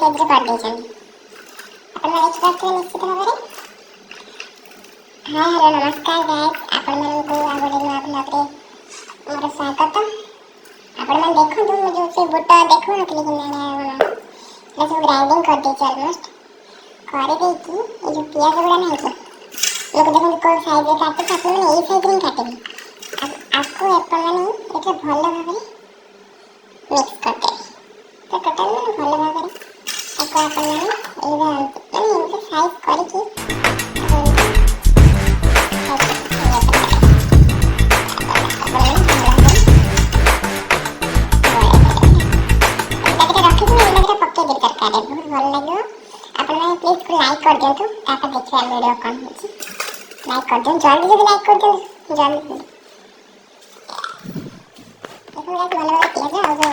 Size रे कर देछन अपन माने देखते निश्चित भाव रे। हाय हेलो नमस्कार गाइस अपन मन को आगोडे नुआ ब्लॉग रे मोर स्वागत। अपन मन देखो तुम जो से बोटा देखो ना लेकिन मैंने जैसे ग्राइंडिंग कर दी ऑलमोस्ट करे दे की ये जो प्याज गुड़ा नहीं है लोग देखो को साइज रे काटे तो अपन ये साइज रे काटे अब आपको अपन माने एटा भलो भाबरे मिक्स करते तो टोटल में भलो भाबरे आपको अपन माने एटा साइज करके प्लीज को लाइक कर दियो ताकि देखिए वीडियो कौन होची लाइक कर दियो जल्दी जल्दी लाइक कर दियो जल्दी देखो गाइस भलो भाबरे प्याज और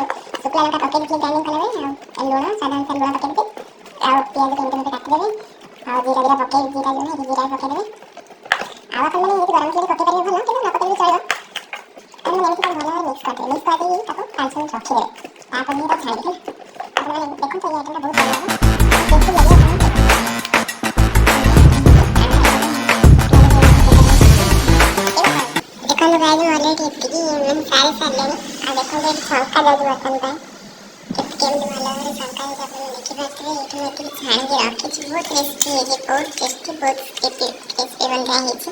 शुक्ला लंका पके की ग्राइंडिंग करबे और लूण साधारण सा लूण पके देबे और प्याज के अंदर काट देबे और जीरा जीरा पके जीरा जो है जीरा पके देबे आ अपन माने ये गरम तेल पके करियो भलो कि ना पके भी चलेगा और मैंने तो भलो मिक्स कर दी ताको 5 मिनट रखी देबे तापर ये छाड़ दे अपन देखो तो ये आइटम बहुत बढ़िया है देखो लगे देखो गाइस ऑलरेडी इतनी मन सारे साल लेनी आ देखो ये छौका दादू अपन का केम वाला है छौका जब अपन देखि बात रे इतने इतने छान के रखे छी बहुत टेस्टी है ये बहुत टेस्टी टेस्टी बन रहा है जी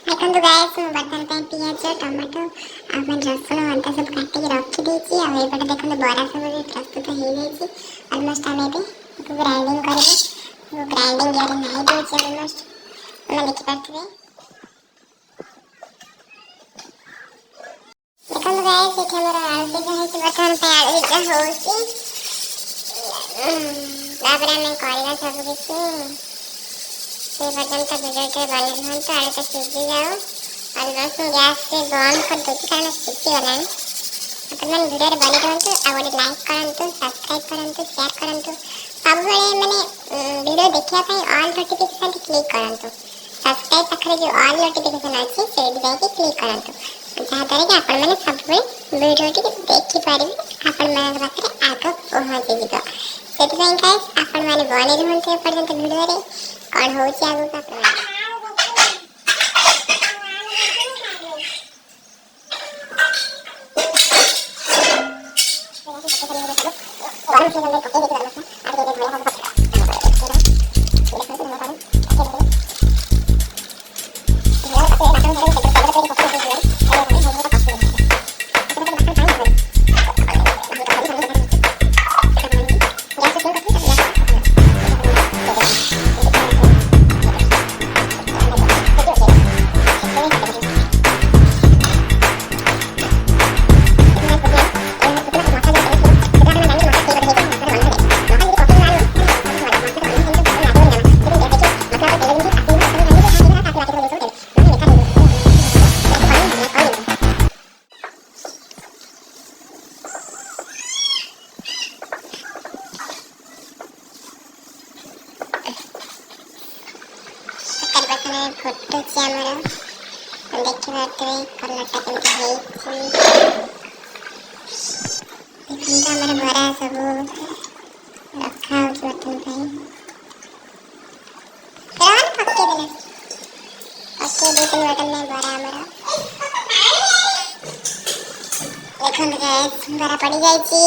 देखो गाइस बर्तन पे प्याज टमाटो अपन लहसुन अंता सब काट के रखी दी छी और एपटे देखो बड़ा सब भी प्रस्तुत हो गई छी ऑलमोस्ट हमें भी ग्राइंडिंग करबे वो ग्राइंडिंग यार नहीं दे छी ऑलमोस्ट मैं देखि पाते रे देखो गाइस ये हमारा आलू जो है बर्तन पे आलू जो होसी तापर मैं करेगा सब कुछ से बर्तन का वीडियो के बने हम तो आलू तो सीख जाओ और बस गैस से बंद कर दो कारण सीख वाला है अपन मन वीडियो बने रहन तो आवडे लाइक करन तो सब्सक्राइब करन तो शेयर करन तो सब बड़े माने वीडियो देखिया पई ऑल नोटिफिकेशन क्लिक करन तो सब्सक्राइब पाखरे जो ऑल नोटिफिकेशन अछि से जाके क्लिक करन तो जहाँ द्वारा कि आपण मैंने सब वीडियो देखी पारे आपण मन पाखे आग पहुँची जीव से गाइस आपण मैंने बने रुहतु पर्यंत वीडियो रे कौन होची आगु फोटो कैमरा देखि बात रे कलरटा केमति हेछि देखिन हमर बड़ा सब रखा हो बटन भाई केवन पक्के देले पक्के बटन में बड़ा हमरा देखन गाइस बड़ा पड़ी जाई छी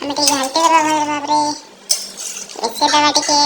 हम ते जानते बाबा रे ऐसे दवा टिके